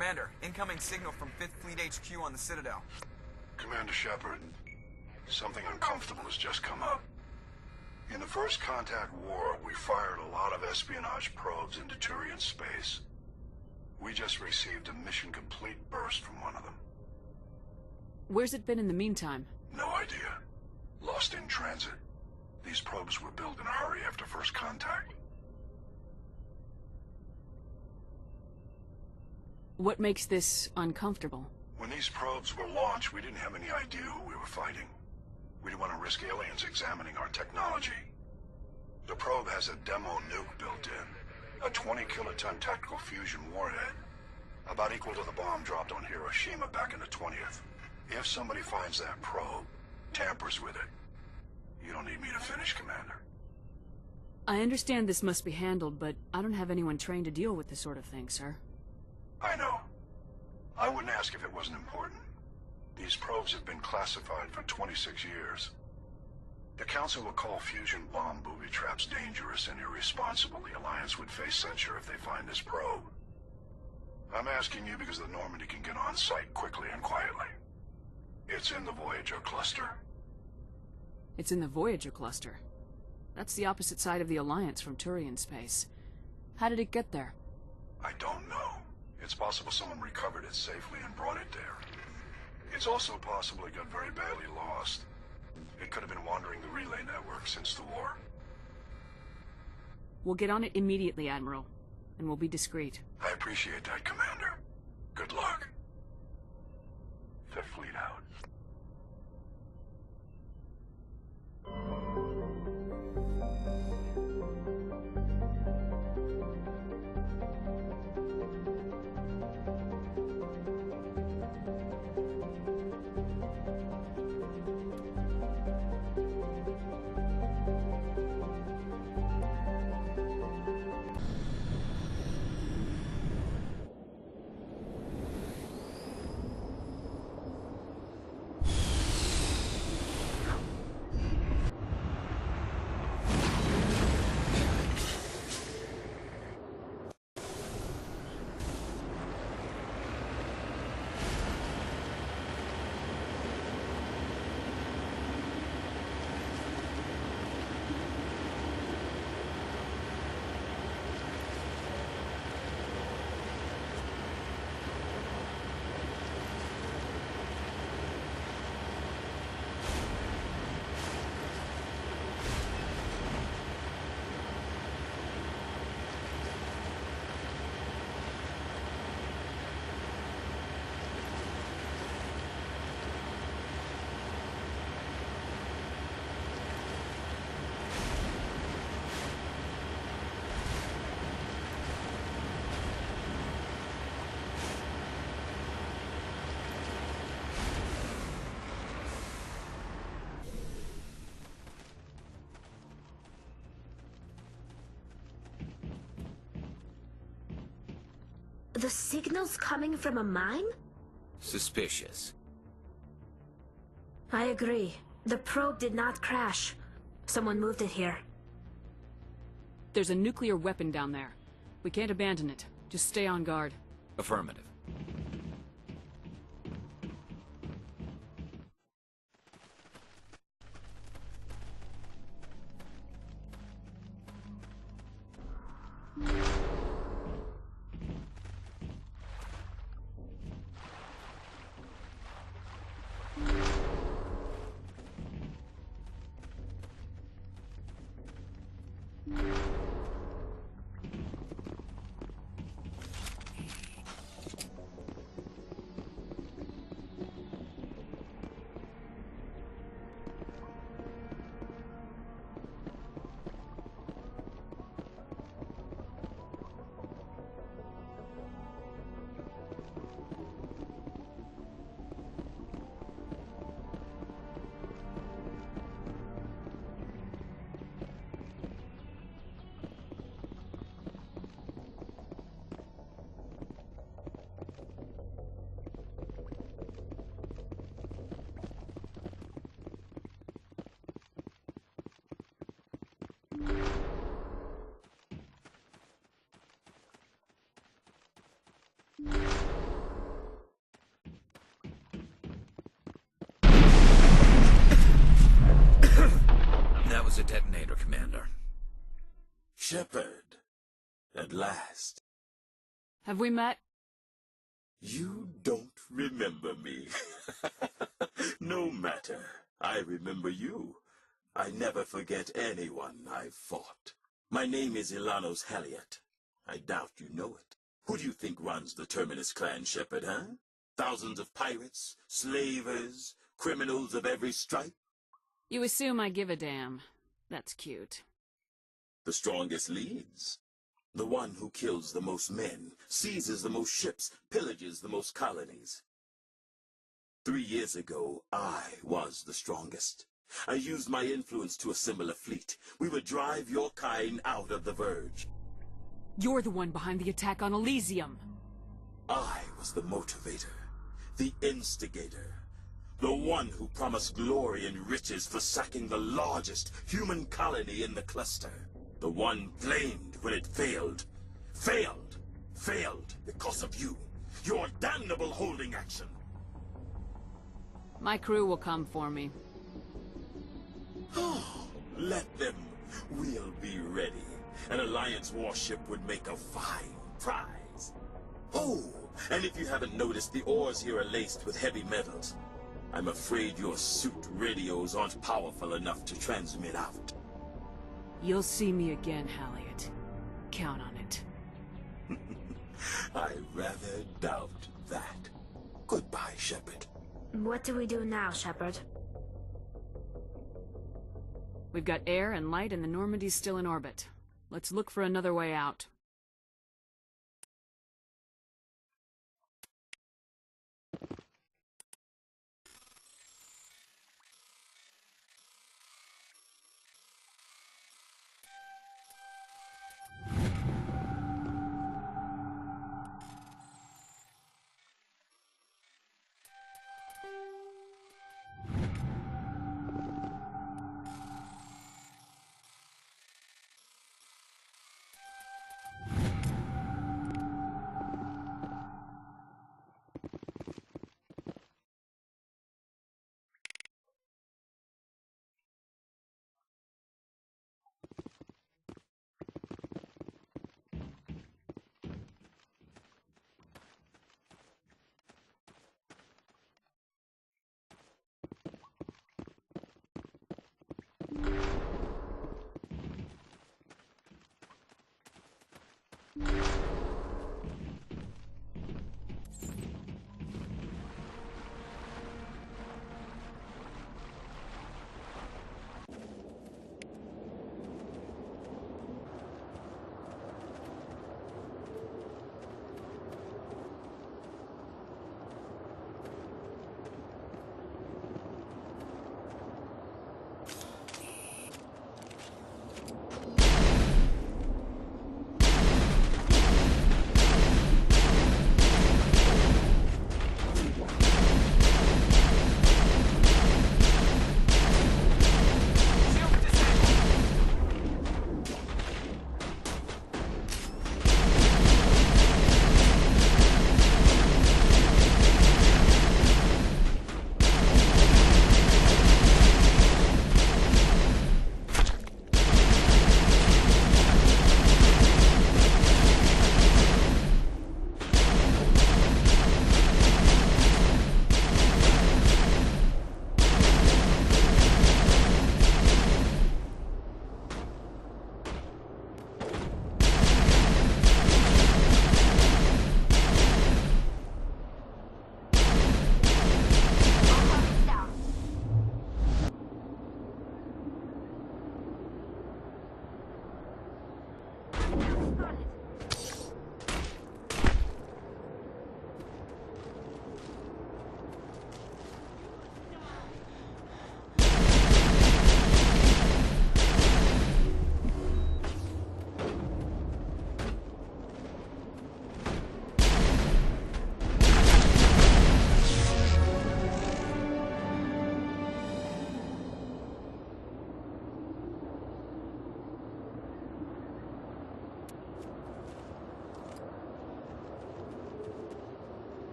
Commander, incoming signal from 5th Fleet HQ on the Citadel. Commander Shepard, something uncomfortable has just come up. In the First Contact War, we fired a lot of espionage probes into Turian space. We just received a mission complete burst from one of them. Where's it been in the meantime? No idea. Lost in transit. These probes were built in a hurry after First Contact. What makes this uncomfortable? When these probes were launched, we didn't have any idea who we were fighting. We didn't want to risk aliens examining our technology. The probe has a demo nuke built in. A 20-kiloton tactical fusion warhead. About equal to the bomb dropped on Hiroshima back in the 20th. If somebody finds that probe, tampers with it, you don't need me to finish, Commander. I understand this must be handled, but I don't have anyone trained to deal with this sort of thing, sir. I know. I wouldn't ask if it wasn't important. These probes have been classified for 26 years. The Council will call fusion bomb booby traps dangerous and irresponsible. The Alliance would face censure if they find this probe. I'm asking you because the Normandy can get on site quickly and quietly. It's in the Voyager cluster. It's in the Voyager cluster. That's the opposite side of the Alliance from Turian space. How did it get there? I don't know. It's possible someone recovered it safely and brought it there. It's also possible it got very badly lost. It could have been wandering the relay network since the war. We'll get on it immediately, Admiral. And we'll be discreet. I appreciate that, Commander. Good luck. Fifth Fleet out. The signal's coming from a mine? Suspicious. I agree. The probe did not crash. Someone moved it here. There's a nuclear weapon down there. We can't abandon it. Just stay on guard. Affirmative. That was a detonator, Commander. Shepard, at last. Have we met? You don't remember me. No matter. I remember you. I never forget anyone I've fought. My name is Ilanos Halliot. I doubt you know it. Who do you think runs the Terminus clan, Shepard, huh? Thousands of pirates, slavers, criminals of every stripe? You assume I give a damn. That's cute. The strongest leads. The one who kills the most men, seizes the most ships, pillages the most colonies. 3 years ago, I was the strongest. I used my influence to assemble a fleet. We would drive your kind out of the Verge. You're the one behind the attack on Elysium. I was the motivator, the instigator, the one who promised glory and riches for sacking the largest human colony in the cluster. The one blamed when it failed. Failed because of you. Your damnable holding action. My crew will come for me. Oh, let them. We'll be ready. An Alliance warship would make a fine prize. Oh, and if you haven't noticed, the ores here are laced with heavy metals. I'm afraid your suit radios aren't powerful enough to transmit out. You'll see me again, Halliot. Count on it. I rather doubt that. Goodbye, Shepard. What do we do now, Shepard? We've got air and light and the Normandy's still in orbit. Let's look for another way out.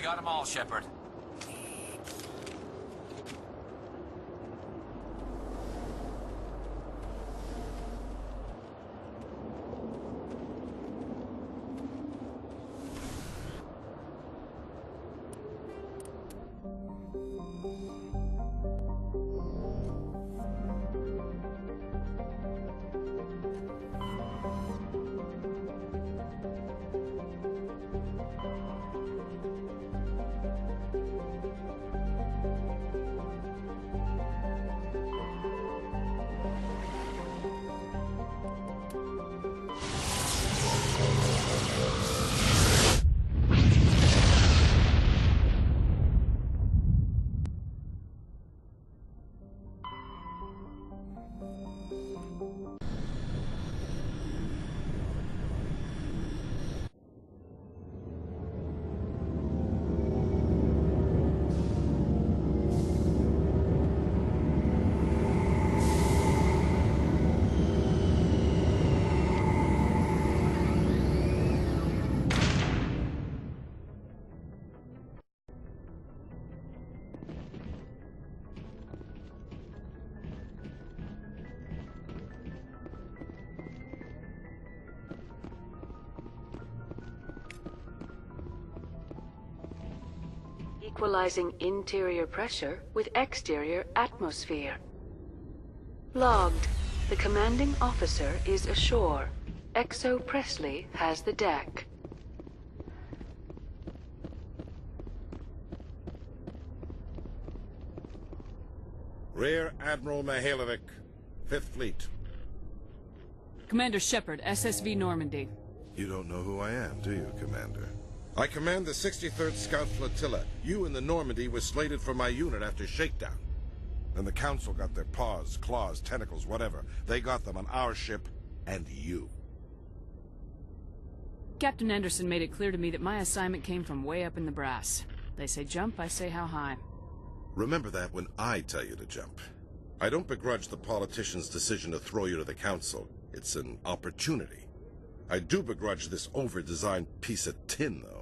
We got them all, Shepard. Equalizing interior pressure with exterior atmosphere. Logged. The commanding officer is ashore. Exo Presley has the deck. Rear Admiral Mihailovic, 5th Fleet. Commander Shepard, SSV Normandy. You don't know who I am, do you, Commander? I command the 63rd Scout Flotilla. You and the Normandy were slated for my unit after shakedown. And the Council got their paws, claws, tentacles, whatever. They got them on our ship, and you. Captain Anderson made it clear to me that my assignment came from way up in the brass. They say jump, I say how high. Remember that when I tell you to jump. I don't begrudge the politician's decision to throw you to the Council. It's an opportunity. I do begrudge this over-designed piece of tin, though.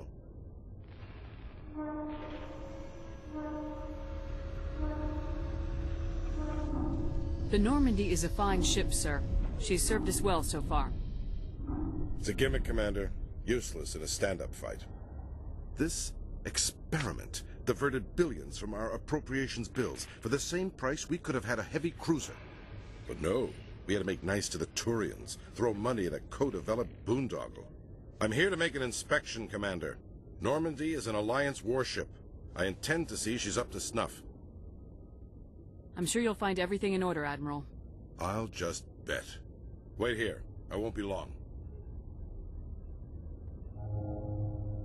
The Normandy is a fine ship, sir. She's served us well so far. It's a gimmick, Commander. Useless in a stand-up fight. This experiment diverted billions from our appropriations bills. For the same price, we could have had a heavy cruiser. But no, we had to make nice to the Turians, throw money at a co-developed boondoggle. I'm here to make an inspection, Commander. Normandy is an Alliance warship. I intend to see she's up to snuff. I'm sure you'll find everything in order, Admiral. I'll just bet. Wait here. I won't be long.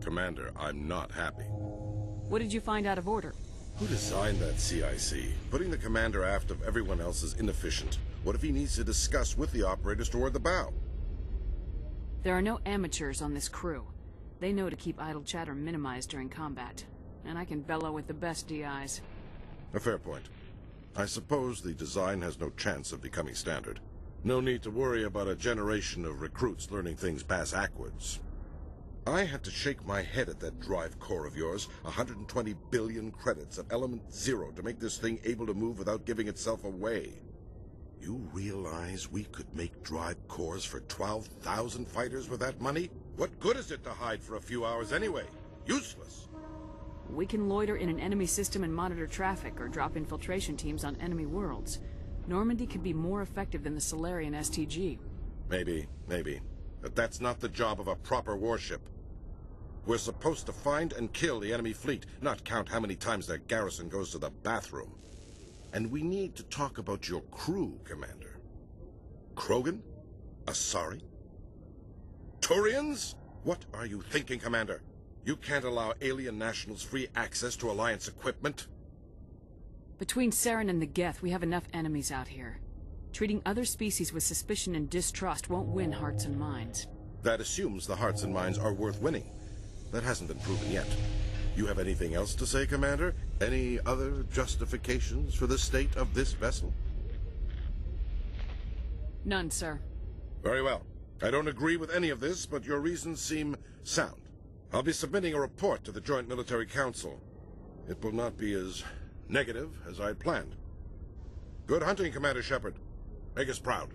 Commander, I'm not happy. What did you find out of order? Who designed that CIC? Putting the commander aft of everyone else is inefficient. What if he needs to discuss with the operators toward the bow? There are no amateurs on this crew. They know to keep idle chatter minimized during combat. And I can bellow with the best DIs. A fair point. I suppose the design has no chance of becoming standard. No need to worry about a generation of recruits learning things bass-ackwards. I had to shake my head at that drive core of yours. 120 billion credits of element 0 to make this thing able to move without giving itself away. You realize we could make drive cores for 12,000 fighters with that money? What good is it to hide for a few hours anyway? Useless. We can loiter in an enemy system and monitor traffic, or drop infiltration teams on enemy worlds. Normandy could be more effective than the Solarian STG. Maybe. But that's not the job of a proper warship. We're supposed to find and kill the enemy fleet, not count how many times their garrison goes to the bathroom. And we need to talk about your crew, Commander. Krogan? Asari? Turians? What are you thinking, Commander? You can't allow alien nationals free access to Alliance equipment? Between Saren and the Geth, we have enough enemies out here. Treating other species with suspicion and distrust won't win hearts and minds. That assumes the hearts and minds are worth winning. That hasn't been proven yet. You have anything else to say, Commander? Any other justifications for the state of this vessel? None, sir. Very well. I don't agree with any of this, but your reasons seem sound. I'll be submitting a report to the Joint Military Council. It will not be as negative as I'd planned. Good hunting, Commander Shepard. Make us proud.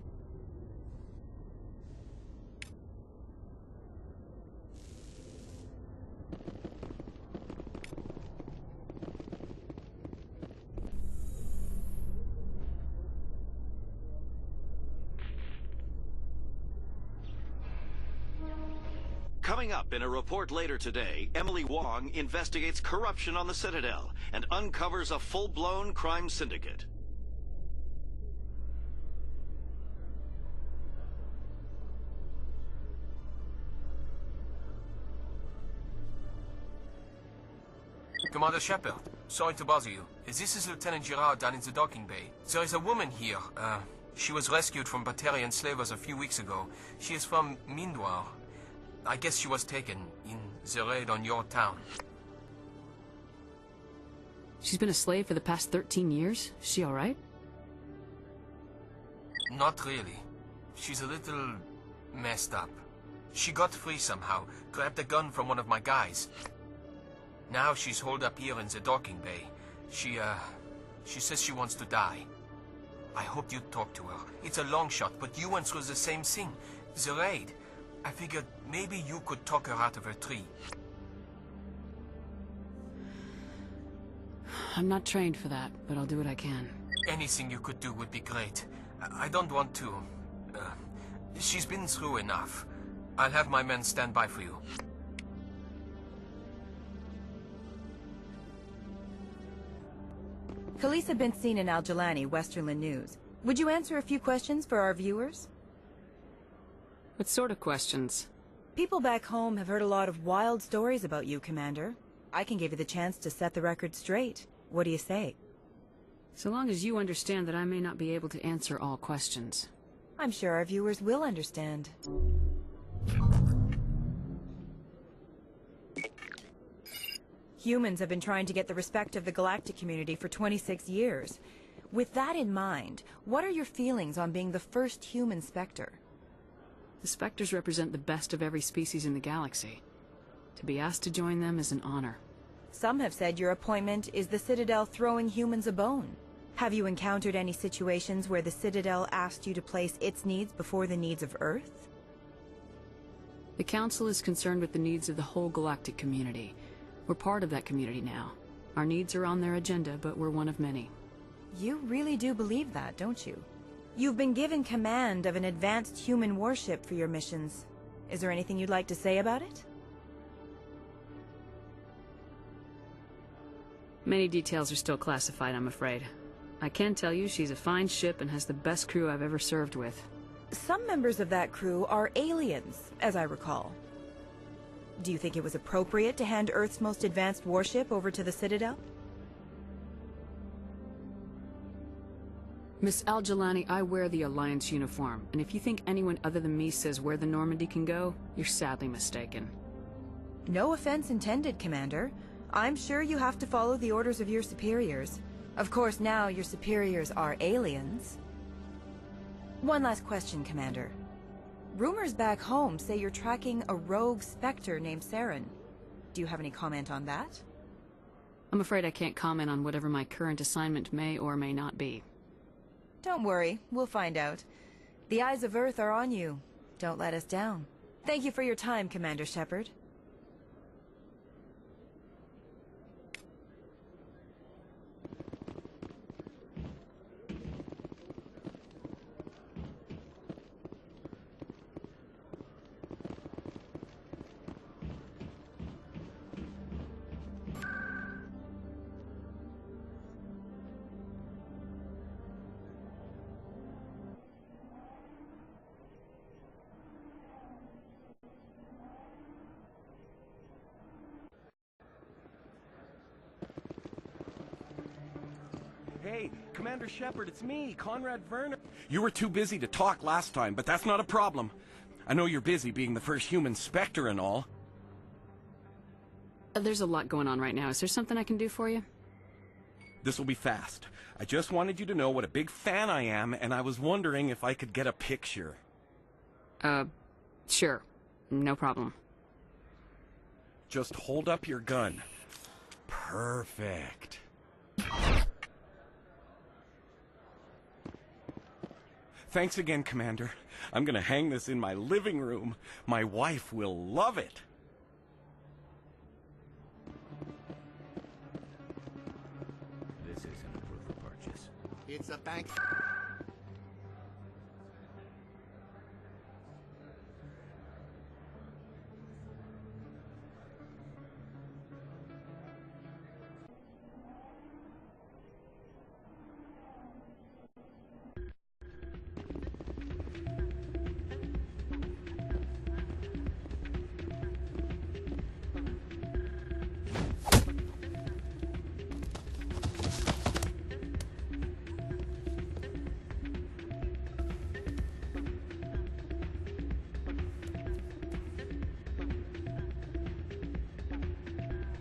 Coming up in a report later today, Emily Wong investigates corruption on the Citadel and uncovers a full-blown crime syndicate. Commander Shepard, sorry to bother you. This is Lieutenant Gerard down in the docking bay. There is a woman here. She was rescued from Batarian slavers a few weeks ago. She is from Mindoir. I guess she was taken in the raid on your town. She's been a slave for the past 13 years? Is she alright? Not really. She's a little messed up. She got free somehow, grabbed a gun from one of my guys. Now she's holed up here in the docking bay. She says she wants to die. I hoped you'd talk to her. It's a long shot, but you went through the same thing. The raid. I figured maybe you could talk her out of her tree. I'm not trained for that, but I'll do what I can. Anything you could do would be great. I don't want to... she's been through enough. I'll have my men stand by for you. Khaleesa been seen in Al-Jalani, Westerland News. Would you answer a few questions for our viewers? What sort of questions? People back home have heard a lot of wild stories about you, Commander. I can give you the chance to set the record straight. What do you say? So long as you understand that I may not be able to answer all questions. I'm sure our viewers will understand. Humans have been trying to get the respect of the galactic community for 26 years. With that in mind, what are your feelings on being the first human Spectre? The Spectres represent the best of every species in the galaxy. To be asked to join them is an honor. Some have said your appointment is the Citadel throwing humans a bone. Have you encountered any situations where the Citadel asked you to place its needs before the needs of Earth? The Council is concerned with the needs of the whole galactic community. We're part of that community now. Our needs are on their agenda, but we're one of many. You really do believe that, don't you? You've been given command of an advanced human warship for your missions. Is there anything you'd like to say about it? Many details are still classified, I'm afraid. I can tell you she's a fine ship and has the best crew I've ever served with. Some members of that crew are aliens, as I recall. Do you think it was appropriate to hand Earth's most advanced warship over to the Citadel? Miss Al-Jalani, I wear the Alliance uniform, and if you think anyone other than me says where the Normandy can go, you're sadly mistaken. No offense intended, Commander. I'm sure you have to follow the orders of your superiors. Of course, now your superiors are aliens. One last question, Commander. Rumors back home say you're tracking a rogue Spectre named Saren. Do you have any comment on that? I'm afraid I can't comment on whatever my current assignment may or may not be. Don't worry, we'll find out. The eyes of Earth are on you. Don't let us down. Thank you for your time, Commander Shepard. Hey, Commander Shepard, it's me, Conrad Werner. You were too busy to talk last time, but that's not a problem. I know you're busy being the first human Spectre and all. There's a lot going on right now. Is there something I can do for you? This will be fast. I just wanted you to know what a big fan I am, and I was wondering if I could get a picture. Sure. No problem. Just hold up your gun. Perfect. Thanks again, Commander. I'm gonna hang this in my living room. My wife will love it. This isn't a proof of purchase. It's a bank.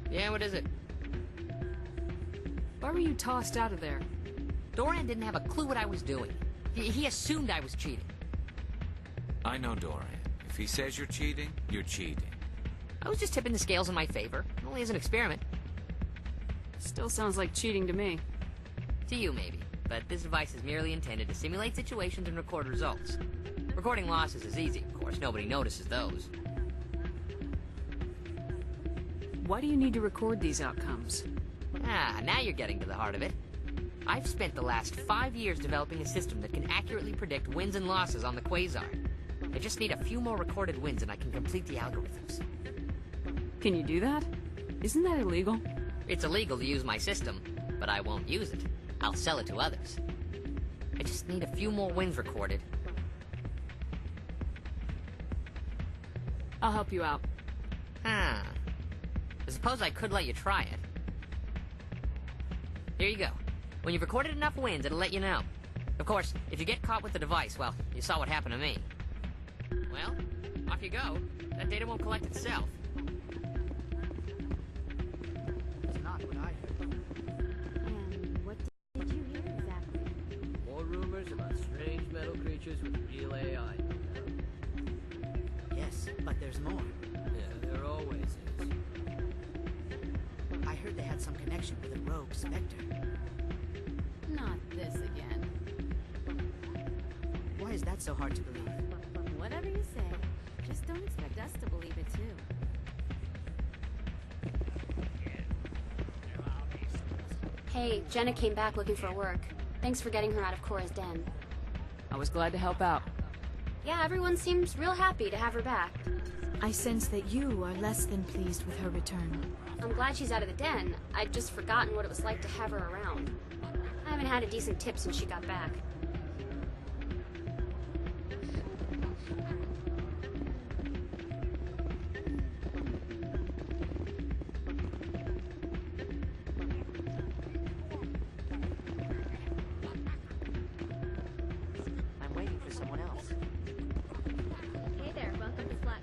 Yeah, what is it? Why were you tossed out of there? Dorian didn't have a clue what I was doing. He assumed I was cheating. I know Dorian. If he says you're cheating, you're cheating. I was just tipping the scales in my favor. Only as an experiment. Still sounds like cheating to me. To you, maybe. But this device is merely intended to simulate situations and record results. Recording losses is easy, of course. Nobody notices those. Why do you need to record these outcomes? Ah, now you're getting to the heart of it. I've spent the last 5 years developing a system that can accurately predict wins and losses on the Quasar. I just need a few more recorded wins and I can complete the algorithms. Can you do that? Isn't that illegal? It's illegal to use my system, but I won't use it. I'll sell it to others. I just need a few more wins recorded. I'll help you out. Ah. I suppose I could let you try it. Here you go. When you've recorded enough wins, it'll let you know. Of course, if you get caught with the device, well, you saw what happened to me. Well, off you go. That data won't collect itself. It's not what I heard. And what did you hear exactly? More rumors about strange metal creatures with real AI. Yes, but there's more. Yeah, there always is. I heard they had some connection with a rogue Spectre. Not this again. Why is that so hard to believe? Whatever you say. Just don't expect us to believe it too. Hey, Jenna came back looking for work. Thanks for getting her out of Cora's den. I was glad to help out. Yeah, everyone seems real happy to have her back. I sense that you are less than pleased with her return. I'm glad she's out of the den. I'd just forgotten what it was like to have her around. I haven't had a decent tip since she got back. I'm waiting for someone else. Hey there, welcome to Flex.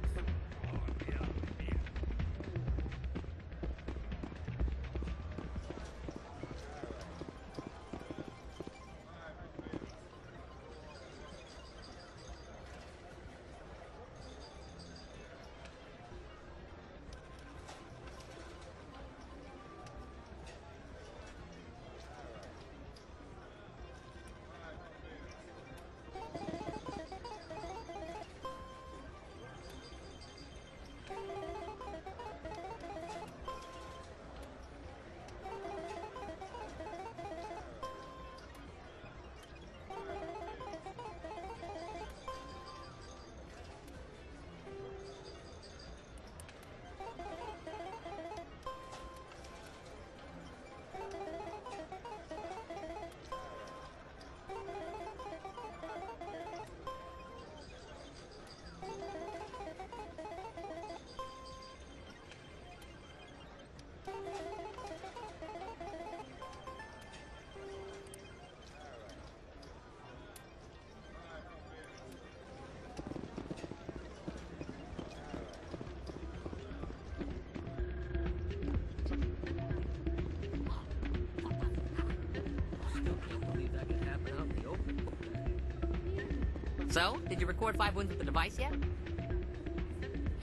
So, did you record 5 wins with the device yet?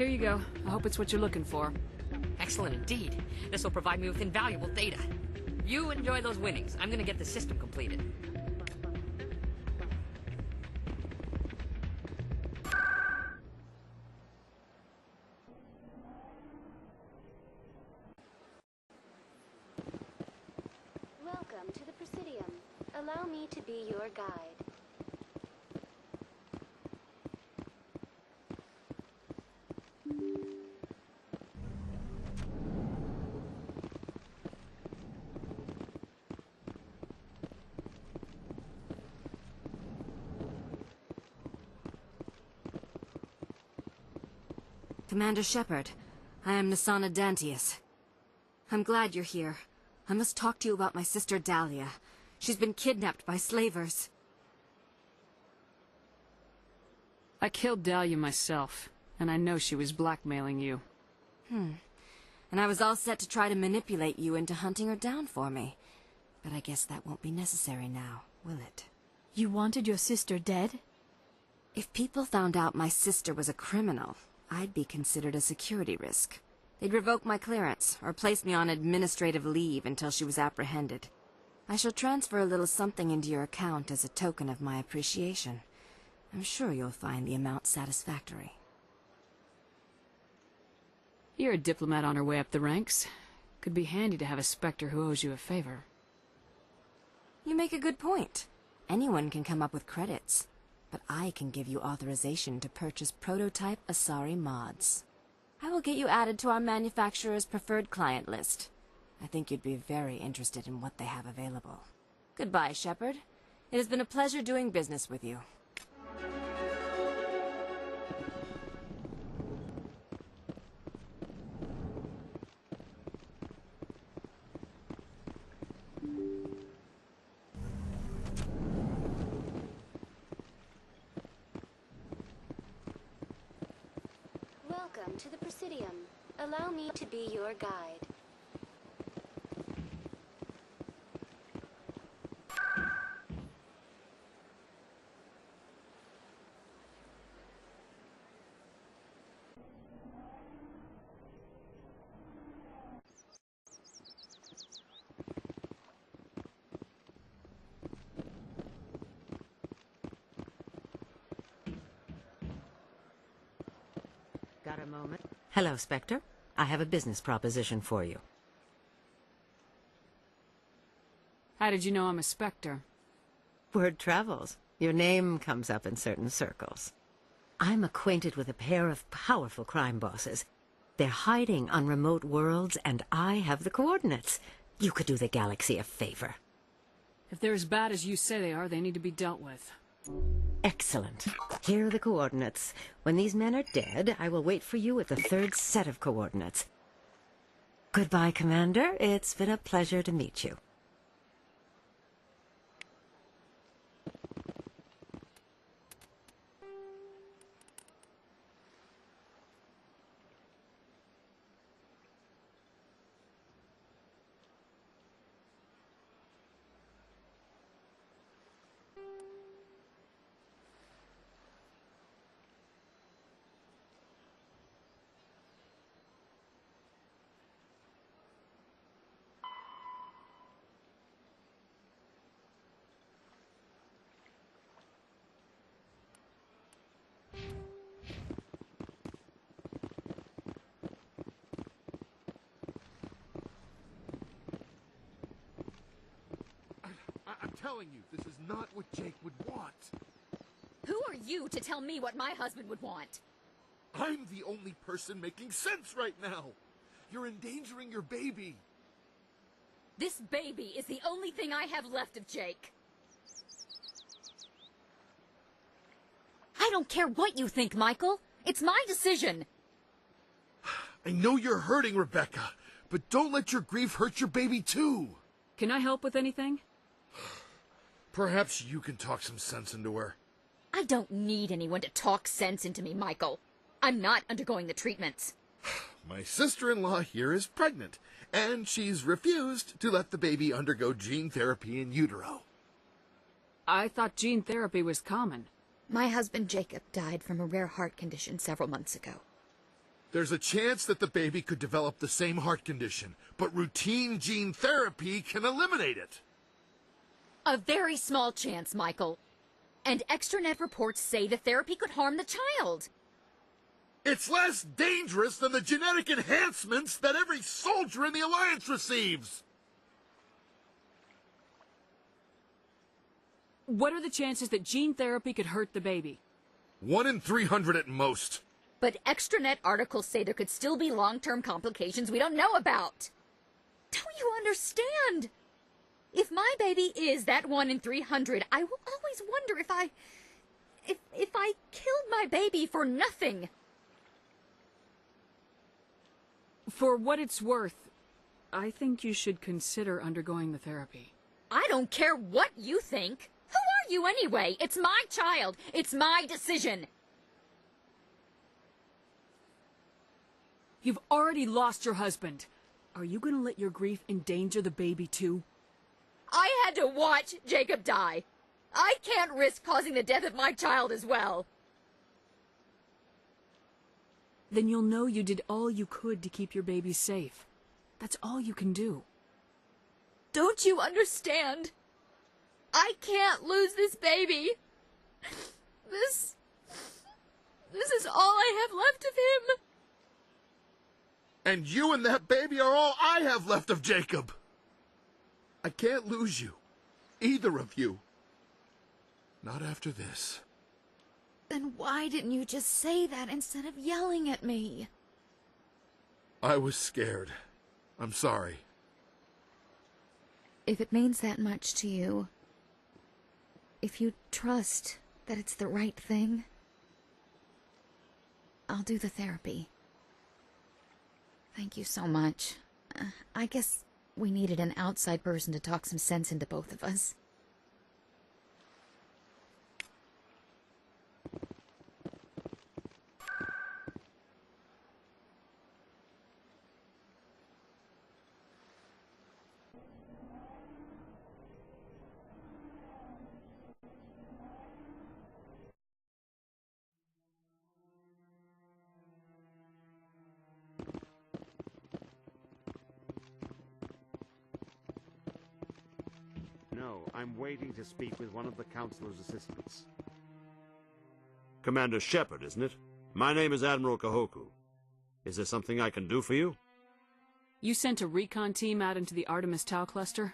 Here you go. I hope it's what you're looking for. Excellent indeed. This will provide me with invaluable data. You enjoy those winnings. I'm gonna get the system completed. Welcome to the Presidium. Allow me to be your guide. Commander Shepard, I am Nasana Dantius. I'm glad you're here. I must talk to you about my sister Dahlia. She's been kidnapped by slavers. I killed Dahlia myself, and I know she was blackmailing you. And I was all set to try to manipulate you into hunting her down for me. But I guess that won't be necessary now, will it? You wanted your sister dead? If people found out my sister was a criminal, I'd be considered a security risk. They'd revoke my clearance, or place me on administrative leave until she was apprehended. I shall transfer a little something into your account as a token of my appreciation. I'm sure you'll find the amount satisfactory. You're a diplomat on her way up the ranks. Could be handy to have a Spectre who owes you a favor. You make a good point. Anyone can come up with credits. But I can give you authorization to purchase prototype Asari mods. I will get you added to our manufacturer's preferred client list. I think you'd be very interested in what they have available. Goodbye, Shepard. It has been a pleasure doing business with you. Welcome to the Presidium. Allow me to be your guide. Got a moment? Hello, Spectre. I have a business proposition for you. How did you know I'm a Spectre? Word travels. Your name comes up in certain circles. I'm acquainted with a pair of powerful crime bosses. They're hiding on remote worlds, and I have the coordinates. You could do the galaxy a favor. If they're as bad as you say they are, they need to be dealt with. Excellent. Here are the coordinates. When these men are dead, I will wait for you at the third set of coordinates. Goodbye, Commander. It's been a pleasure to meet you. I'm telling you, this is not what Jake would want. Who are you to tell me what my husband would want? I'm the only person making sense right now. You're endangering your baby. This baby is the only thing I have left of Jake. I don't care what you think, Michael. It's my decision. I know you're hurting, Rebecca, but don't let your grief hurt your baby too. Can I help with anything? Perhaps you can talk some sense into her. I don't need anyone to talk sense into me, Michael. I'm not undergoing the treatments. My sister-in-law here is pregnant, and she's refused to let the baby undergo gene therapy in utero. I thought gene therapy was common. My husband Jacob died from a rare heart condition several months ago. There's a chance that the baby could develop the same heart condition, but routine gene therapy can eliminate it. A very small chance, Michael. And extranet reports say the therapy could harm the child. It's less dangerous than the genetic enhancements that every soldier in the Alliance receives. What are the chances that gene therapy could hurt the baby? 1 in 300 at most. But extranet articles say there could still be long-term complications we don't know about. Don't you understand? If my baby is that 1 in 300, I will always wonder if I killed my baby for nothing. For what it's worth, I think you should consider undergoing the therapy. I don't care what you think. Who are you anyway? It's my child. It's my decision. You've already lost your husband. Are you going to let your grief endanger the baby too? I had to watch Jacob die. I can't risk causing the death of my child as well. Then you'll know you did all you could to keep your baby safe. That's all you can do. Don't you understand? I can't lose this baby. This is all I have left of him. And you and that baby are all I have left of Jacob. I can't lose you. Either of you. Not after this. Then why didn't you just say that instead of yelling at me? I was scared. I'm sorry. If it means that much to you, if you trust that it's the right thing, I'll do the therapy. Thank you so much. I guess we needed an outside person to talk some sense into both of us. No, I'm waiting to speak with one of the Councilor's assistants. Commander Shepard, isn't it? My name is Admiral Kahoku. Is there something I can do for you? You sent a recon team out into the Artemis Tau cluster?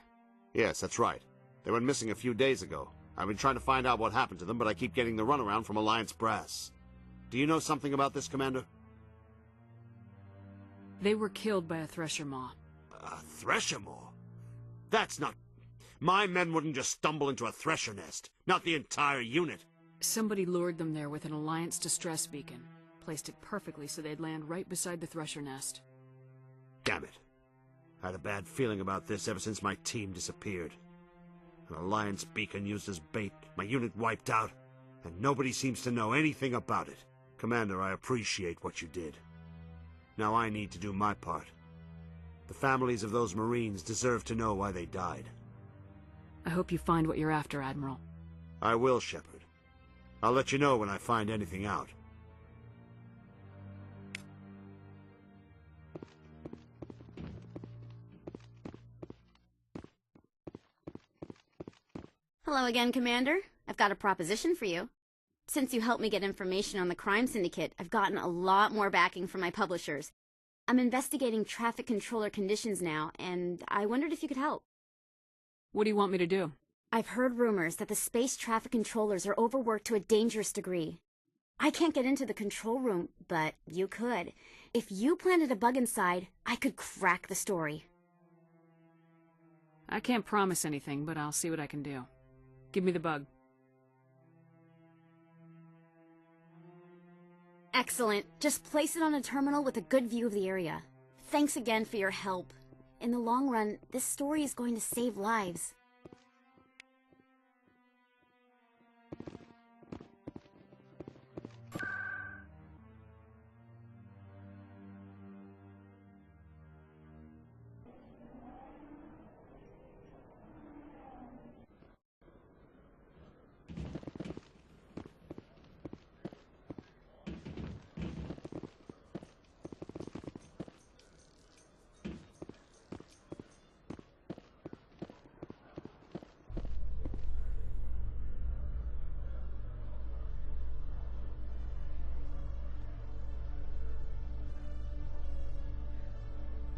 Yes, that's right. They went missing a few days ago. I've been trying to find out what happened to them, but I keep getting the runaround from Alliance brass. Do you know something about this, Commander? They were killed by a thresher maw. A thresher maw? That's not... My men wouldn't just stumble into a thresher nest. Not the entire unit. Somebody lured them there with an Alliance distress beacon. Placed it perfectly so they'd land right beside the thresher nest. Damn it. I had a bad feeling about this ever since my team disappeared. An Alliance beacon used as bait, my unit wiped out, and nobody seems to know anything about it. Commander, I appreciate what you did. Now I need to do my part. The families of those Marines deserve to know why they died. I hope you find what you're after, Admiral. I will, Shepard. I'll let you know when I find anything out. Hello again, Commander. I've got a proposition for you. Since you helped me get information on the crime syndicate, I've gotten a lot more backing from my publishers. I'm investigating traffic controller conditions now, and I wondered if you could help. What do you want me to do? I've heard rumors that the space traffic controllers are overworked to a dangerous degree. I can't get into the control room, but you could. If you planted a bug inside, I could crack the story. I can't promise anything, but I'll see what I can do. Give me the bug. Excellent. Just place it on a terminal with a good view of the area. Thanks again for your help. In the long run, this story is going to save lives.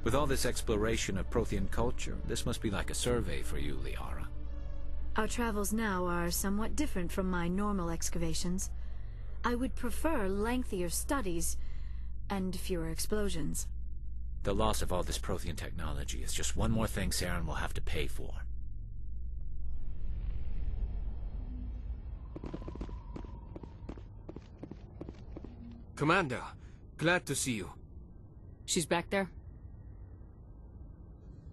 With all this exploration of Prothean culture, this must be like a survey for you, Liara. Our travels now are somewhat different from my normal excavations. I would prefer lengthier studies and fewer explosions. The loss of all this Prothean technology is just one more thing Saren will have to pay for. Commander, glad to see you. She's back there?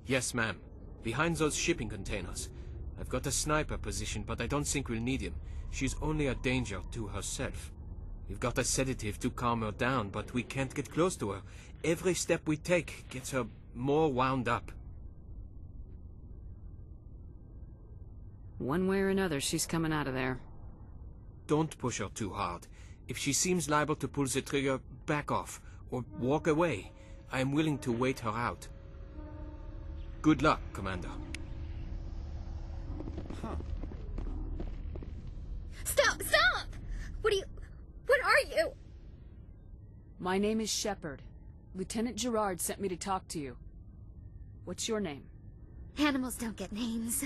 Yes, ma'am. Behind those shipping containers. I've got a sniper position, but I don't think we'll need him. She's only a danger to herself. We've got a sedative to calm her down, but we can't get close to her. Every step we take gets her more wound up. One way or another, she's coming out of there. Don't push her too hard. If she seems liable to pull the trigger, back off, or walk away. I am willing to wait her out. Good luck, Commander. Stop! Stop! What are you? My name is Shepard. Lieutenant Gerard sent me to talk to you. What's your name? Animals don't get names.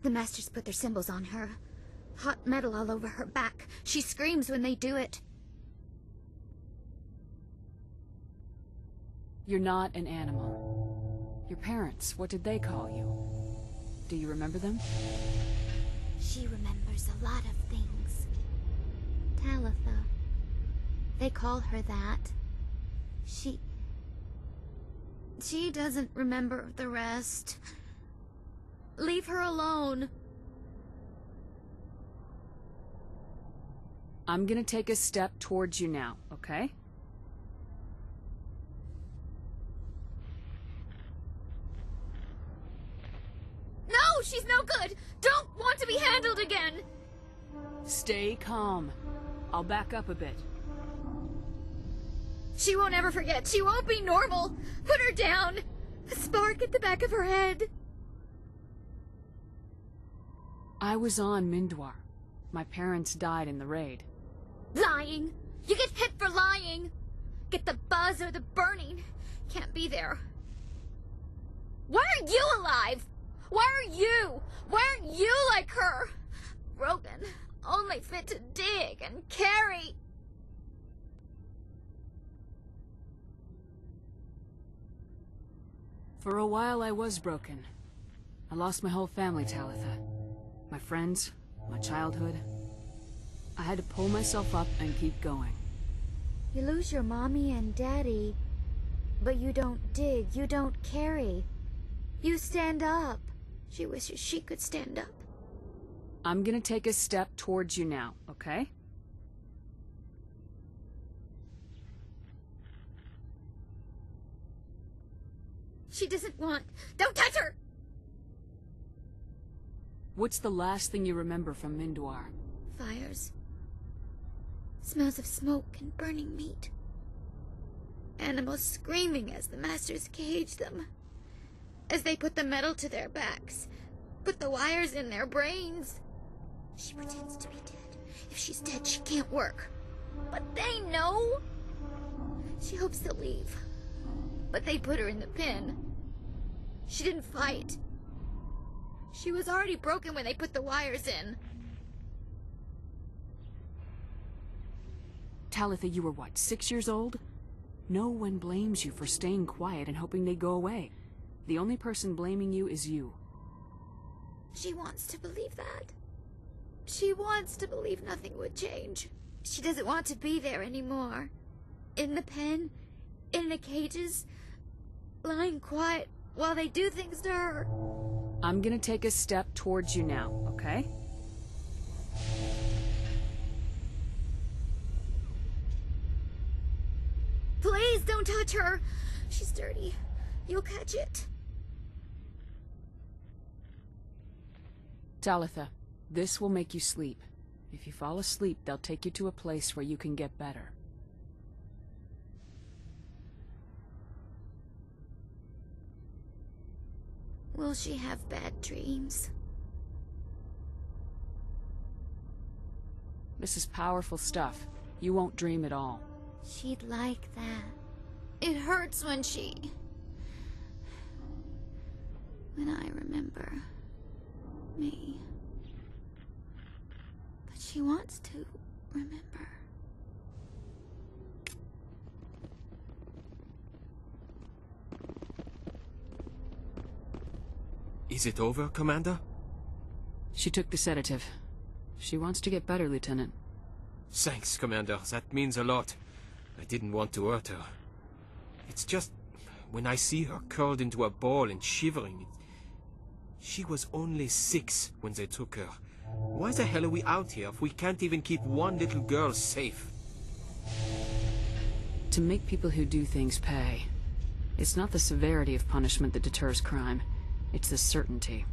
The Masters put their symbols on her. Hot metal all over her back. She screams when they do it. You're not an animal. Your parents, what did they call you? Do you remember them? She remembers a lot of things. Talitha. They call her that. She doesn't remember the rest. Leave her alone. I'm gonna take a step towards you now, okay? No, she's no good! Don't want to be handled again! Stay calm. I'll back up a bit. She won't ever forget. She won't be normal. Put her down. A spark at the back of her head. I was on Mindwar. My parents died in the raid. Lying. You get hit for lying. Get the buzz or the burning. Can't be there. Why are you alive? Why are you? Why aren't you like her? Broken. Only fit to dig and carry. For a while I was broken. I lost my whole family, Talitha. My friends, my childhood. I had to pull myself up and keep going. You lose your mommy and daddy, but you don't dig, you don't carry. You stand up. She wishes she could stand up. I'm gonna take a step towards you now, okay? She doesn't want... Don't touch her! What's the last thing you remember from Mindwar? Fires. Smells of smoke and burning meat. Animals screaming as the Masters cage them. As they put the metal to their backs. Put the wires in their brains. She pretends to be dead. If she's dead, she can't work. But they know. She hopes to leave. But they put her in the pen. She didn't fight. She was already broken when they put the wires in. Talitha, you were what, 6 years old? No one blames you for staying quiet and hoping they'd go away. The only person blaming you is you. She wants to believe that. She wants to believe nothing would change. She doesn't want to be there anymore. In the pen, in the cages, lying quiet while they do things to her. I'm gonna take a step towards you now, okay? Please don't touch her. She's dirty. You'll catch it. Talitha, this will make you sleep. If you fall asleep, they'll take you to a place where you can get better. Will she have bad dreams? This is powerful stuff. You won't dream at all. She'd like that. It hurts when she... when I remember me. But she wants to remember. Is it over, Commander? She took the sedative. She wants to get better, Lieutenant. Thanks, Commander. That means a lot. I didn't want to hurt her. It's just, when I see her curled into a ball and shivering... She was only 6 when they took her. Why the hell are we out here if we can't even keep one little girl safe? To make people who do things pay. It's not the severity of punishment that deters crime. It's the certainty.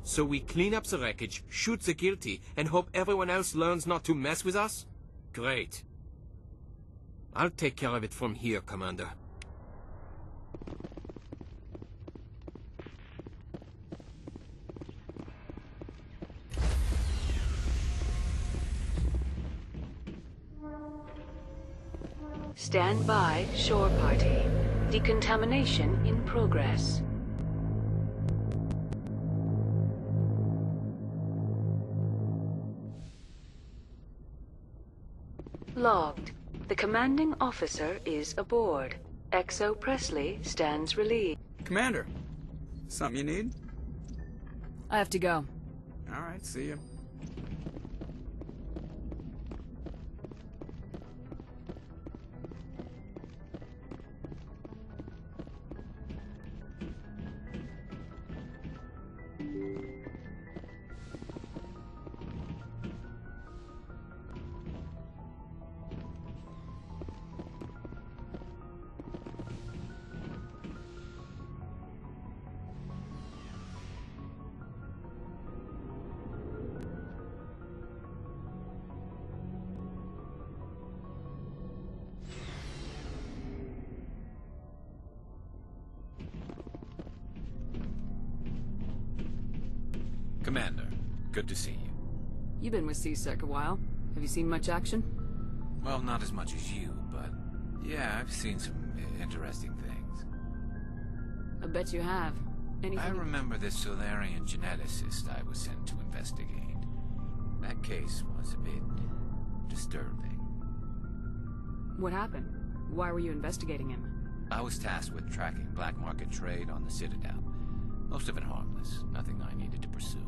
So we clean up the wreckage, shoot the guilty, and hope everyone else learns not to mess with us? Great. I'll take care of it from here, Commander. Stand by, shore party. Decontamination in progress. Logged. The commanding officer is aboard. XO Presley stands relieved. Commander, something you need? I have to go. All right, see you. Commander, good to see you. You've been with CSEC a while. Have you seen much action? Well, not as much as you, but yeah, I've seen some interesting things. I bet you have. Anything? I remember this Solarian geneticist I was sent to investigate. That case was a bit disturbing. What happened? Why were you investigating him? I was tasked with tracking black market trade on the Citadel. Most of it harmless, nothing I needed to pursue.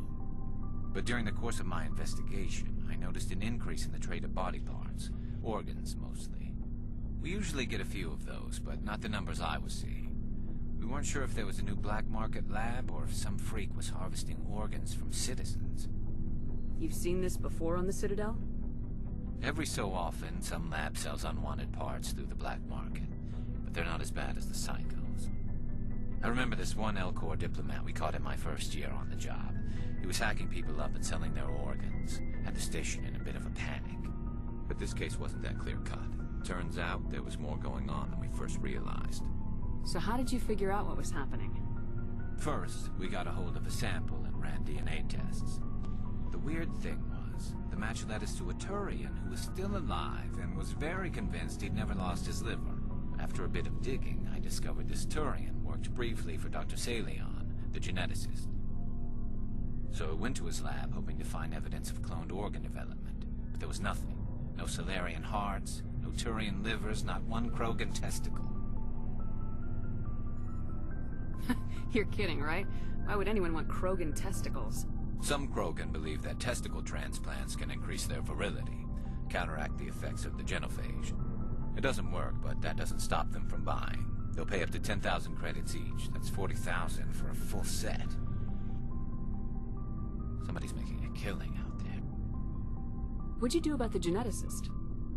But during the course of my investigation, I noticed an increase in the trade of body parts, organs mostly. We usually get a few of those, but not the numbers I was seeing. We weren't sure if there was a new black market lab or if some freak was harvesting organs from citizens. You've seen this before on the Citadel? Every so often, some lab sells unwanted parts through the black market, but they're not as bad as the psychos. I remember this one L-Corps diplomat we caught in my first year on the job. He was hacking people up and selling their organs, had the station in a bit of a panic. But this case wasn't that clear-cut. Turns out there was more going on than we first realized. So how did you figure out what was happening? First, we got a hold of a sample and ran DNA tests. The weird thing was, the match led us to a Turian who was still alive and was very convinced he'd never lost his liver. After a bit of digging, I discovered this Turian worked briefly for Dr. Salion, the geneticist. So I went to his lab hoping to find evidence of cloned organ development, but there was nothing. No Solarian hearts, no Turian livers, not one Krogan testicle. You're kidding, right? Why would anyone want Krogan testicles? Some Krogan believe that testicle transplants can increase their virility, counteract the effects of the genophage. It doesn't work, but that doesn't stop them from buying. They'll pay up to 10,000 credits each. That's 40,000 for a full set. Somebody's making a killing out there. What'd you do about the geneticist?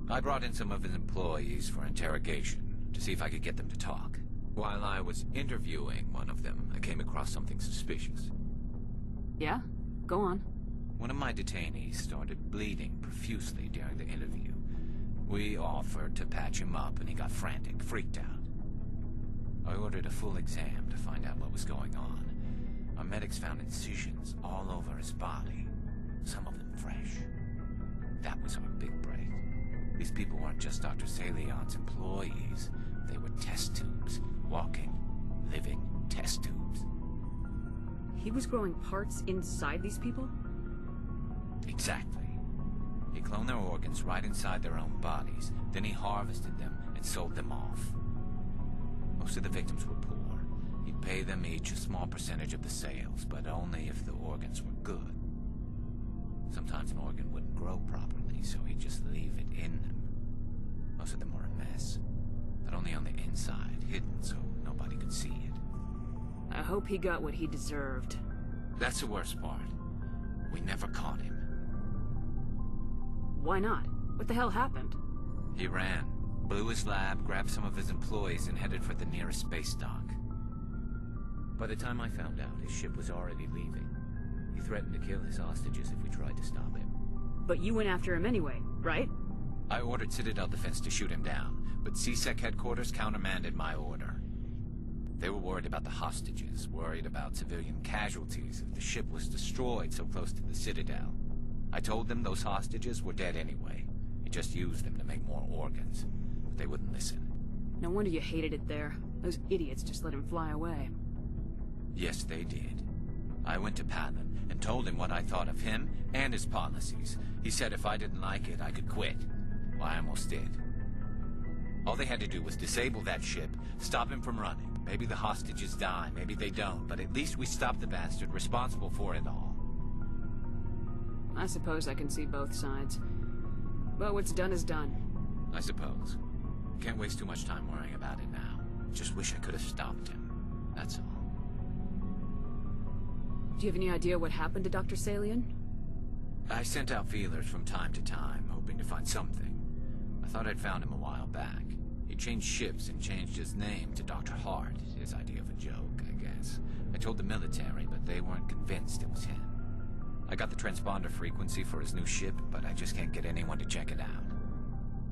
I brought in some of his employees for interrogation, to see if I could get them to talk. While I was interviewing one of them, I came across something suspicious. Yeah? Go on. One of my detainees started bleeding profusely during the interview. We offered to patch him up, and he got frantic, freaked out. I ordered a full exam to find out what was going on. Our medics found incisions all over his body, some of them fresh. That was our big break. These people weren't just Dr. Salion's employees. They were test tubes, walking, living test tubes. He was growing parts inside these people? Exactly. He cloned their organs right inside their own bodies. Then he harvested them and sold them off. Most of the victims were poor. He'd pay them each a small percentage of the sales, but only if the organs were good. Sometimes an organ wouldn't grow properly, so he'd just leave it in them. Most of them were a mess, but only on the inside, hidden so nobody could see it. I hope he got what he deserved. That's the worst part. We never caught him. Why not? What the hell happened? He ran, blew his lab, grabbed some of his employees, and headed for the nearest space dock. By the time I found out, his ship was already leaving. He threatened to kill his hostages if we tried to stop him. But you went after him anyway, right? I ordered Citadel Defense to shoot him down, but CSEC headquarters countermanded my order. They were worried about the hostages, worried about civilian casualties if the ship was destroyed so close to the Citadel. I told them those hostages were dead anyway. He just used them to make more organs. But they wouldn't listen. No wonder you hated it there. Those idiots just let him fly away. Yes, they did. I went to Padman and told him what I thought of him and his policies. He said if I didn't like it, I could quit. Well, I almost did. All they had to do was disable that ship, stop him from running. Maybe the hostages die, maybe they don't, but at least we stopped the bastard responsible for it all. I suppose I can see both sides. But what's done is done. I suppose. Can't waste too much time worrying about it now. Just wish I could have stopped him. That's all. Do you have any idea what happened to Dr. Salian? I sent out feelers from time to time, hoping to find something. I thought I'd found him a while back. He changed ships and changed his name to Dr. Hart, his idea of a joke, I guess. I told the military, but they weren't convinced it was him. I got the transponder frequency for his new ship, but I just can't get anyone to check it out.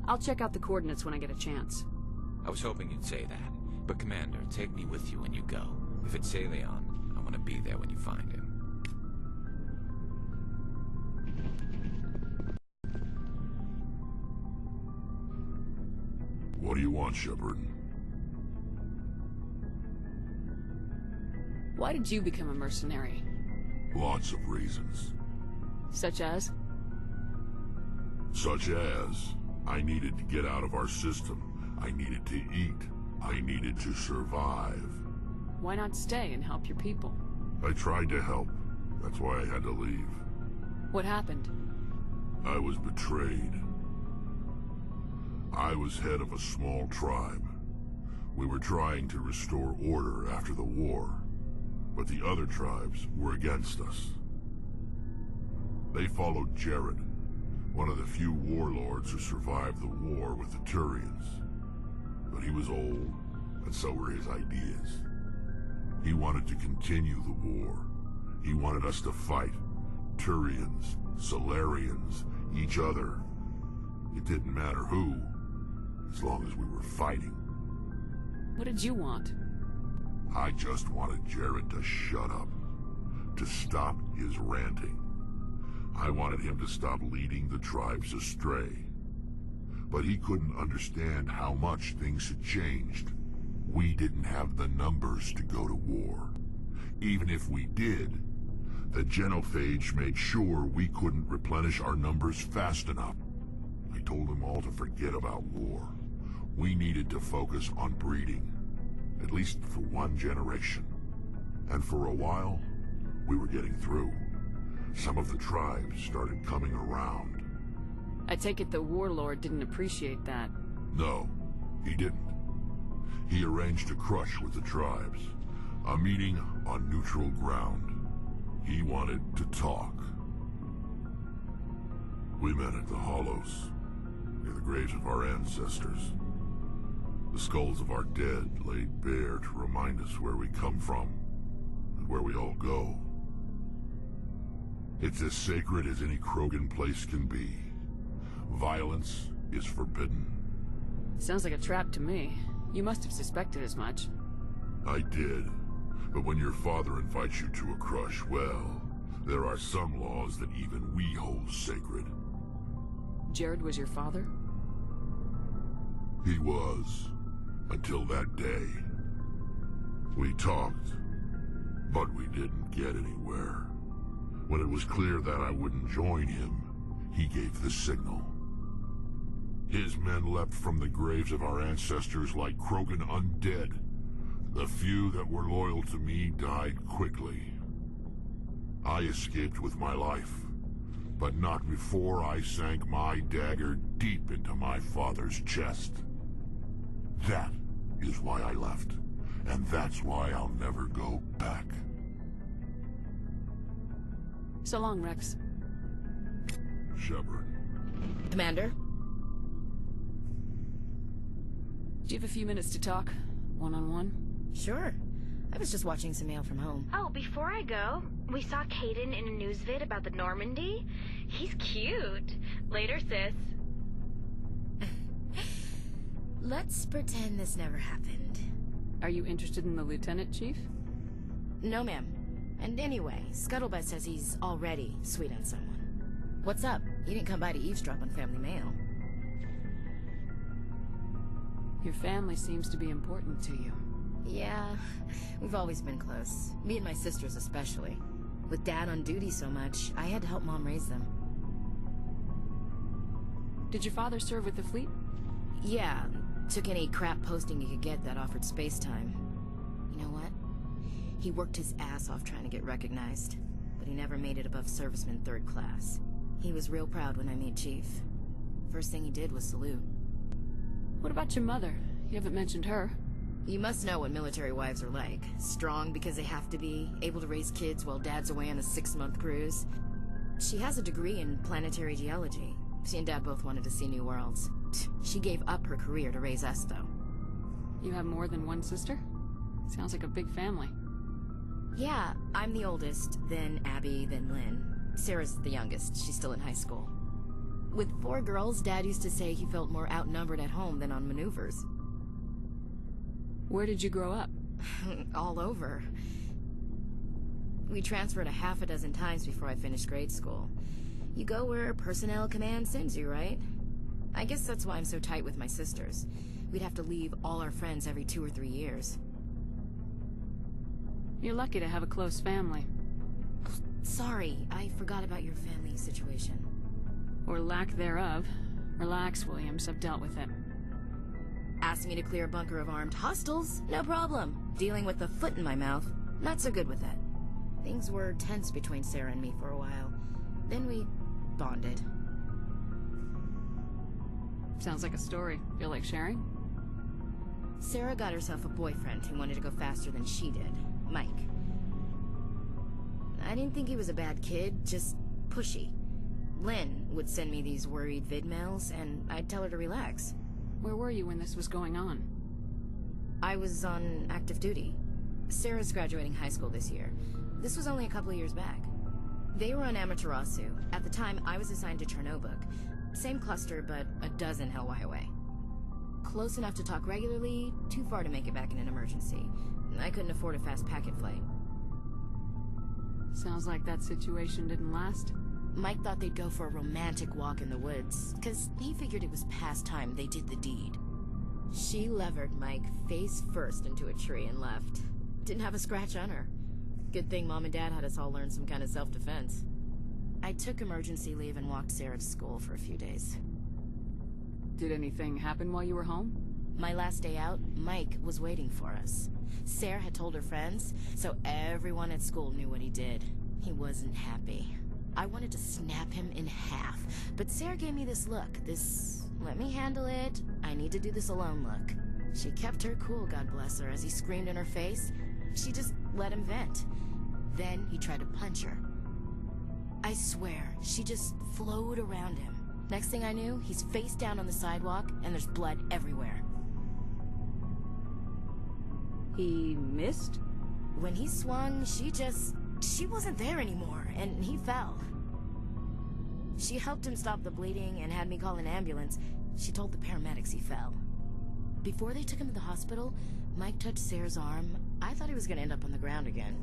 I'll check out the coordinates when I get a chance. I was hoping you'd say that. But Commander, take me with you when you go. If it's Salion, I want to be there when you find him. What do you want, Shepard? Why did you become a mercenary? Lots of reasons. Such as? Such as, I needed to get out of our system. I needed to eat. I needed to survive. Why not stay and help your people? I tried to help. That's why I had to leave. What happened? I was betrayed. I was head of a small tribe. We were trying to restore order after the war, but the other tribes were against us. They followed Jared, one of the few warlords who survived the war with the Turians. But he was old, and so were his ideas. He wanted to continue the war. He wanted us to fight. Turians, Solarians, each other. It didn't matter who, as long as we were fighting. What did you want? I just wanted Jared to shut up, to stop his ranting. I wanted him to stop leading the tribes astray. But he couldn't understand how much things had changed. We didn't have the numbers to go to war. Even if we did, the genophage made sure we couldn't replenish our numbers fast enough. I told them all to forget about war. We needed to focus on breeding, at least for one generation. And for a while, we were getting through. Some of the tribes started coming around. I take it the warlord didn't appreciate that. No, he didn't. He arranged a crush with the tribes, a meeting on neutral ground. He wanted to talk. We met at the Hollows, near the graves of our ancestors. The skulls of our dead laid bare to remind us where we come from and where we all go. It's as sacred as any Krogan place can be. Violence is forbidden. Sounds like a trap to me. You must have suspected as much. I did. But when your father invites you to a crush, well, there are some laws that even we hold sacred. Jared was your father? He was. Until that day. We talked. But we didn't get anywhere. When it was clear that I wouldn't join him, he gave the signal. His men leapt from the graves of our ancestors like Krogan undead. The few that were loyal to me died quickly. I escaped with my life, but not before I sank my dagger deep into my father's chest. That is why I left, and that's why I'll never go back. So long, Rex. Shepard. Commander? Do you have a few minutes to talk? One-on-one? Sure. I was just watching some mail from home. Oh, before I go, we saw Caden in a news vid about the Normandy. He's cute. Later, sis. Let's pretend this never happened. Are you interested in the lieutenant, Chief? No, ma'am. And anyway, Scuttlebutt says he's already sweet on someone. What's up? You didn't come by to eavesdrop on family mail. Your family seems to be important to you. Yeah, we've always been close. Me and my sisters especially. With Dad on duty so much, I had to help Mom raise them. Did your father serve with the fleet? Yeah, took any crap posting he could get that offered space time. You know what? He worked his ass off trying to get recognized, but he never made it above serviceman 3rd class. He was real proud when I made Chief. First thing he did was salute. What about your mother? You haven't mentioned her. You must know what military wives are like. Strong because they have to be, able to raise kids while Dad's away on a 6-month cruise. She has a degree in planetary geology. She and Dad both wanted to see new worlds. She gave up her career to raise us, though. You have more than one sister? Sounds like a big family. Yeah, I'm the oldest, then Abby, then Lynn. Sarah's the youngest. She's still in high school. With 4 girls, Dad used to say he felt more outnumbered at home than on maneuvers. Where did you grow up? All over. We transferred a half a dozen times before I finished grade school. You go where personnel command sends you, right? I guess that's why I'm so tight with my sisters. We'd have to leave all our friends every 2 or 3 years. You're lucky to have a close family. Sorry, I forgot about your family situation. Or lack thereof. Relax, Williams. I've dealt with it. Asked me to clear a bunker of armed hostiles? No problem. Dealing with the foot in my mouth? Not so good with that. Things were tense between Sarah and me for a while. Then we bonded. Sounds like a story. Feel like sharing? Sarah got herself a boyfriend who wanted to go faster than she did. Mike. I didn't think he was a bad kid, just pushy. Lynn would send me these worried vid mails, and I'd tell her to relax. Where were you when this was going on? I was on active duty. Sarah's graduating high school this year. This was only a couple of years back. They were on Amaterasu. At the time, I was assigned to Chernobog. Same cluster, but a dozen Hellwire away. Close enough to talk regularly, too far to make it back in an emergency. I couldn't afford a fast packet flight. Sounds like that situation didn't last. Mike thought they'd go for a romantic walk in the woods, because he figured it was past time they did the deed. She levered Mike face first into a tree and left. Didn't have a scratch on her. Good thing Mom and Dad had us all learn some kind of self-defense. I took emergency leave and walked Sarah to school for a few days. Did anything happen while you were home? My last day out, Mike was waiting for us. Sarah had told her friends, so everyone at school knew what he did. He wasn't happy. I wanted to snap him in half, but Sarah gave me this look, this let me handle it, I need to do this alone look. She kept her cool, God bless her, as he screamed in her face. She just let him vent. Then he tried to punch her. I swear, she just flowed around him. Next thing I knew, he's face down on the sidewalk, and there's blood everywhere. He missed? When he swung, she wasn't there anymore, and he fell. She helped him stop the bleeding and had me call an ambulance. She told the paramedics he fell. Before they took him to the hospital, Mike touched Sarah's arm. I thought he was going to end up on the ground again.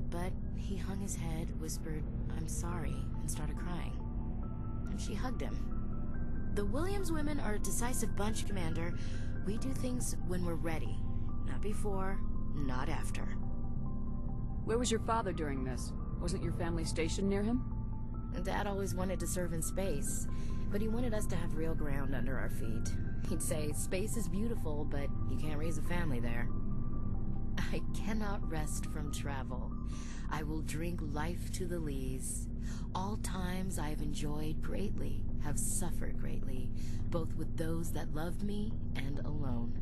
But he hung his head, whispered, "I'm sorry," and started crying. And she hugged him. The Williams women are a decisive bunch, Commander. We do things when we're ready. Not before, not after. Where was your father during this? Wasn't your family stationed near him? Dad always wanted to serve in space, but he wanted us to have real ground under our feet. He'd say, space is beautiful, but you can't raise a family there. I cannot rest from travel. I will drink life to the lees. All times I have enjoyed greatly, have suffered greatly, both with those that loved me and alone.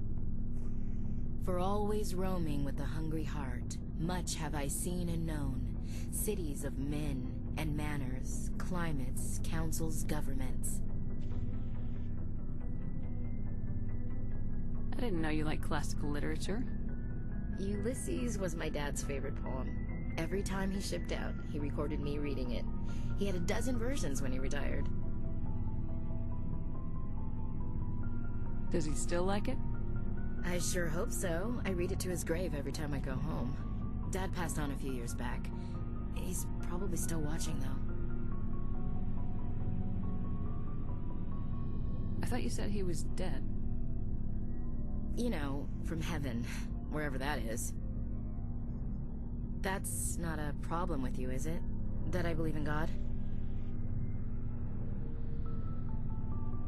For always roaming with a hungry heart, much have I seen and known, cities of men and manners, climates, councils, governments. I didn't know you liked classical literature. Ulysses was my dad's favorite poem. Every time he shipped out, he recorded me reading it. He had a dozen versions when he retired. Does he still like it? I sure hope so. I read it to his grave every time I go home. Dad passed on a few years back. He's probably still watching, though. I thought you said he was dead. You know, from heaven, wherever that is. That's not a problem with you, is it? That I believe in God?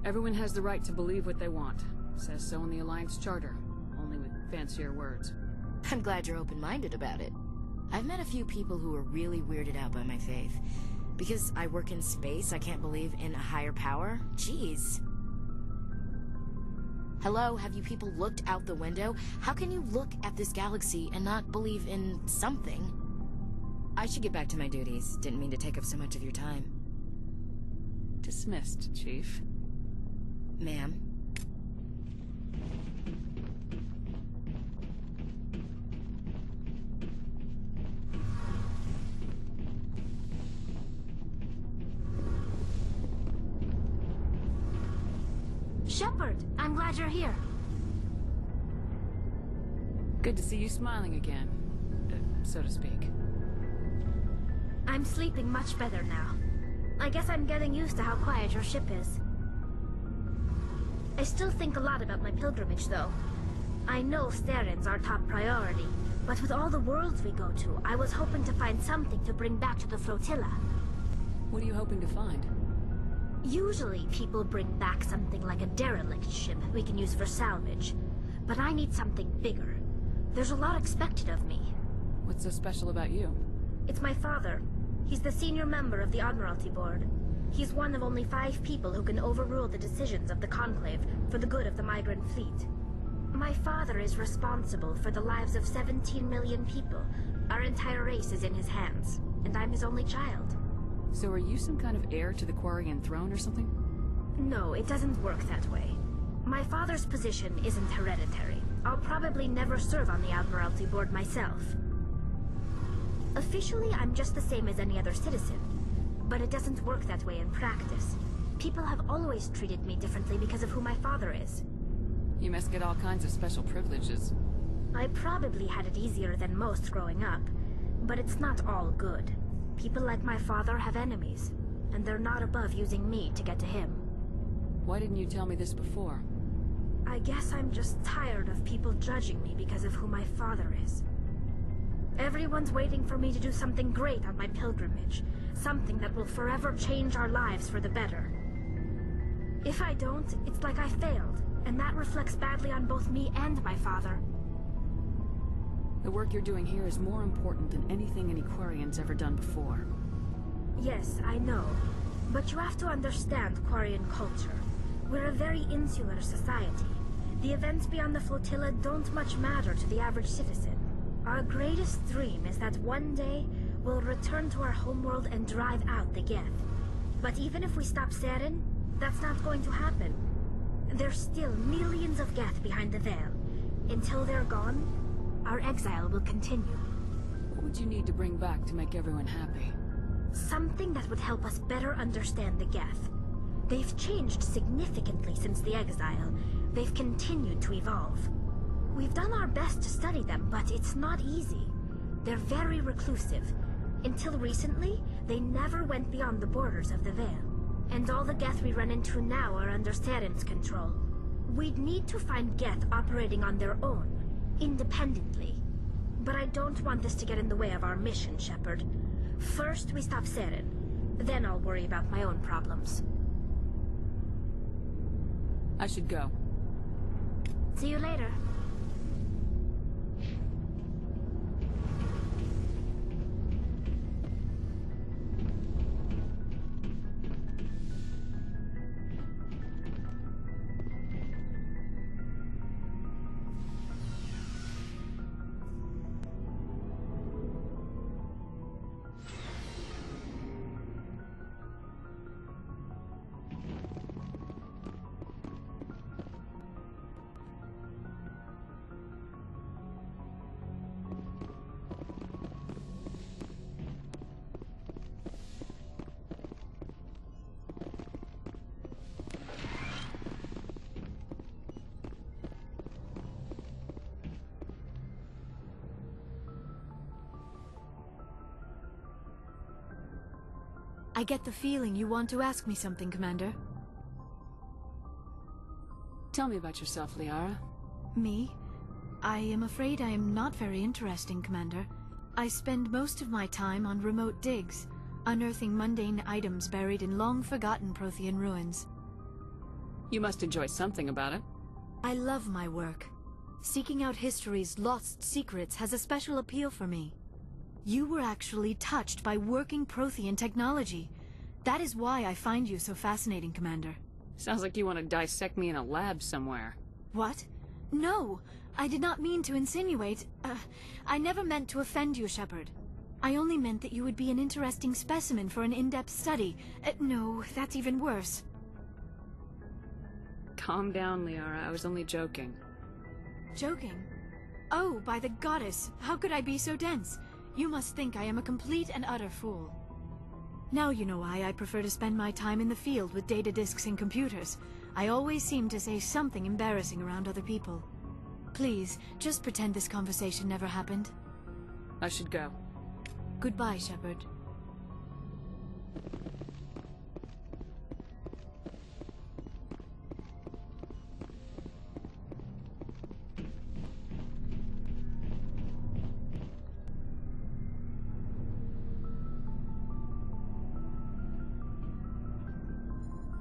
Everyone has the right to believe what they want. Says so in the Alliance Charter, only with fancier words. I'm glad you're open-minded about it. I've met a few people who are really weirded out by my faith. Because I work in space, I can't believe in a higher power? Jeez. Hello, have you people looked out the window? How can you look at this galaxy and not believe in something? I should get back to my duties. Didn't mean to take up so much of your time. Dismissed, Chief. Ma'am. Shepard, I'm glad you're here. Good to see you smiling again, so to speak. I'm sleeping much better now. I guess I'm getting used to how quiet your ship is. I still think a lot about my pilgrimage, though. I know Steren's our top priority, but with all the worlds we go to, I was hoping to find something to bring back to the flotilla. What are you hoping to find? Usually, people bring back something like a derelict ship we can use for salvage. But I need something bigger. There's a lot expected of me. What's so special about you? It's my father. He's the senior member of the Admiralty Board. He's one of only 5 people who can overrule the decisions of the Conclave for the good of the migrant fleet. My father is responsible for the lives of 17 million people. Our entire race is in his hands, and I'm his only child. So are you some kind of heir to the Quarian throne or something? No, it doesn't work that way. My father's position isn't hereditary. I'll probably never serve on the Admiralty Board myself. Officially, I'm just the same as any other citizen. But it doesn't work that way in practice. People have always treated me differently because of who my father is. You must get all kinds of special privileges. I probably had it easier than most growing up, but it's not all good. People like my father have enemies, and they're not above using me to get to him. Why didn't you tell me this before? I guess I'm just tired of people judging me because of who my father is. Everyone's waiting for me to do something great on my pilgrimage, something that will forever change our lives for the better. If I don't, it's like I failed, and that reflects badly on both me and my father. The work you're doing here is more important than anything any Quarian's ever done before. Yes, I know. But you have to understand Quarian culture. We're a very insular society. The events beyond the flotilla don't much matter to the average citizen. Our greatest dream is that one day we'll return to our homeworld and drive out the Geth. But even if we stop Seren, that's not going to happen. There's still millions of Geth behind the veil. Until they're gone, our exile will continue. What would you need to bring back to make everyone happy? Something that would help us better understand the Geth. They've changed significantly since the exile. They've continued to evolve. We've done our best to study them, but it's not easy. They're very reclusive. Until recently, they never went beyond the borders of the Veil. And all the Geth we run into now are under Seren's control. We'd need to find Geth operating on their own, independently. but I don't want this to get in the way of our mission, Shepard. First, we stop Seren. Then I'll worry about my own problems. I should go. See you later. I get the feeling you want to ask me something, Commander. Tell me about yourself, Liara. Me? I am afraid I am not very interesting, Commander. I spend most of my time on remote digs, unearthing mundane items buried in long-forgotten Prothean ruins. You must enjoy something about it. I love my work. Seeking out history's lost secrets has a special appeal for me. You were actually touched by working Prothean technology. That is why I find you so fascinating, Commander. Sounds like you want to dissect me in a lab somewhere. What? No! I did not mean to insinuate. I never meant to offend you, Shepard. I only meant that you would be an interesting specimen for an in-depth study. No, that's even worse. Calm down, Liara. I was only joking. Joking? Oh, by the goddess, how could I be so dense? You must think I am a complete and utter fool. Now you know why I prefer to spend my time in the field with data disks and computers. I always seem to say something embarrassing around other people. Please, just pretend this conversation never happened. I should go. Goodbye, Shepard.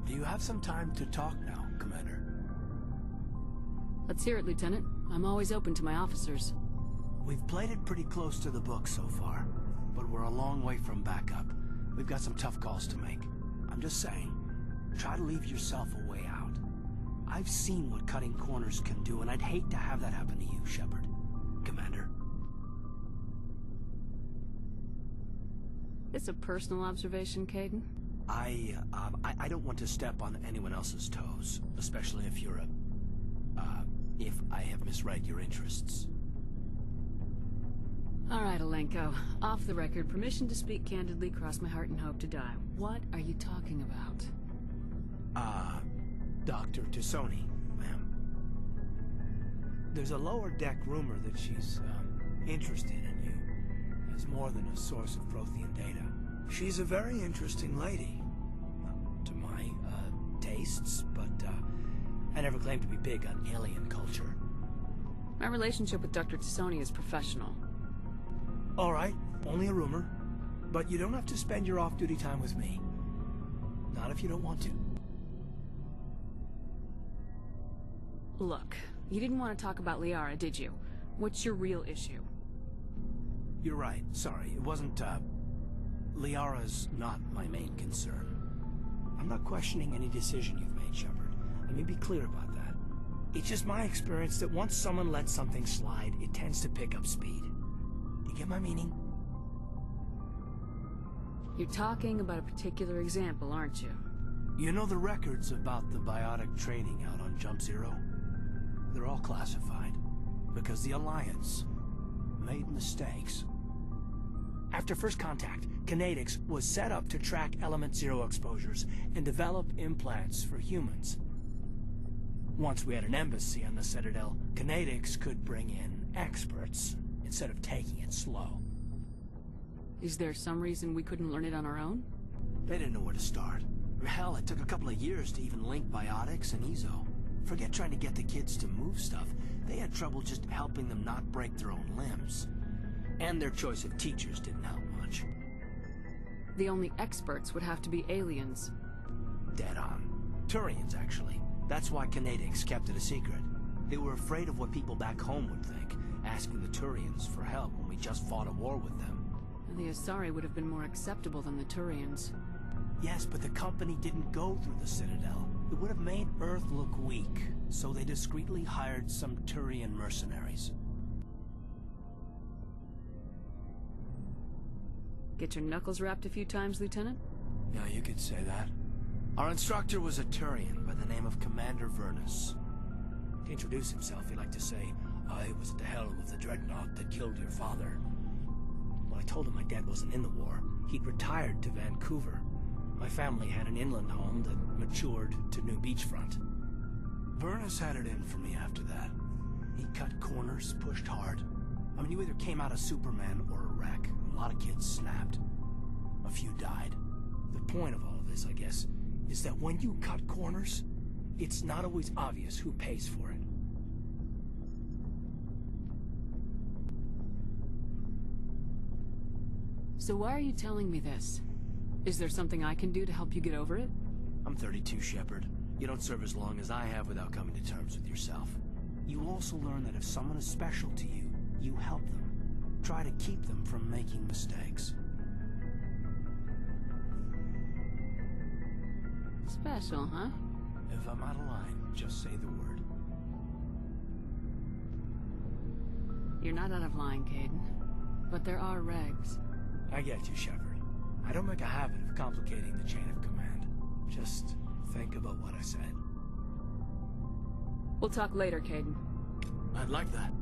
Do you have some time to talk now, Commander? Let's hear it, Lieutenant. I'm always open to my officers. We've played it pretty close to the book so far, but we're a long way from backup. We've got some tough calls to make. I'm just saying, try to leave yourself a way out. I've seen what cutting corners can do, and I'd hate to have that happen to you, Shepard. Commander. It's a personal observation, Caden. I don't want to step on anyone else's toes, especially if you're if I have misread your interests. All right, Alenko. Off the record, permission to speak candidly, cross my heart and hope to die. What are you talking about? Dr. T'Soni, ma'am. There's a lower deck rumor that she's, interested in you as more than a source of Prothean data. She's a very interesting lady. To my, tastes, but, I never claimed to be big on alien culture. My relationship with Dr. T'Soni is professional. All right, only a rumor. But you don't have to spend your off-duty time with me. Not if you don't want to. Look, you didn't want to talk about Liara, did you? What's your real issue? You're right, sorry. It wasn't, Liara's not my main concern. I'm not questioning any decision you've made, Shepard. Let me be clear about that. It's just my experience that once someone lets something slide, it tends to pick up speed. You get my meaning? You're talking about a particular example, aren't you? You know the records about the biotic training out on Jump Zero? They're all classified, because the Alliance made mistakes. After first contact, Kinetics was set up to track Element Zero exposures and develop implants for humans. Once we had an embassy on the Citadel, Kinetics could bring in experts instead of taking it slow. Is there some reason we couldn't learn it on our own? They didn't know where to start. Hell, it took a couple of years to even link biotics and Ezo. Forget trying to get the kids to move stuff. They had trouble just helping them not break their own limbs. And their choice of teachers didn't help much. The only experts would have to be aliens. Dead on. Turians, actually. That's why Canadians kept it a secret. They were afraid of what people back home would think, asking the Turians for help when we just fought a war with them. The Asari would have been more acceptable than the Turians. Yes, but the company didn't go through the Citadel. It would have made Earth look weak, so they discreetly hired some Turian mercenaries. Get your knuckles rapped a few times, Lieutenant? Yeah, you could say that. Our instructor was a Turian by the name of Commander Vernus. To introduce himself, he liked to say, "I was at the helm of the dreadnought that killed your father." When I told him my dad wasn't in the war, he'd retired to Vancouver. My family had an inland home that matured to new beachfront. Vernus had it in for me after that. He cut corners, pushed hard. I mean, you either came out a Superman or a wreck. A lot of kids snapped. A few died. The point of all of this, I guess, is that when you cut corners, it's not always obvious who pays for it. So why are you telling me this? Is there something I can do to help you get over it? I'm 32, Shepard. You don't serve as long as I have without coming to terms with yourself. You also learn that if someone is special to you, you help them. Try to keep them from making mistakes. Special, huh? If I'm out of line, just say the word. You're not out of line, Caden. But there are regs. I get you, Shepard. I don't make a habit of complicating the chain of command. Just think about what I said. We'll talk later, Caden. I'd like that.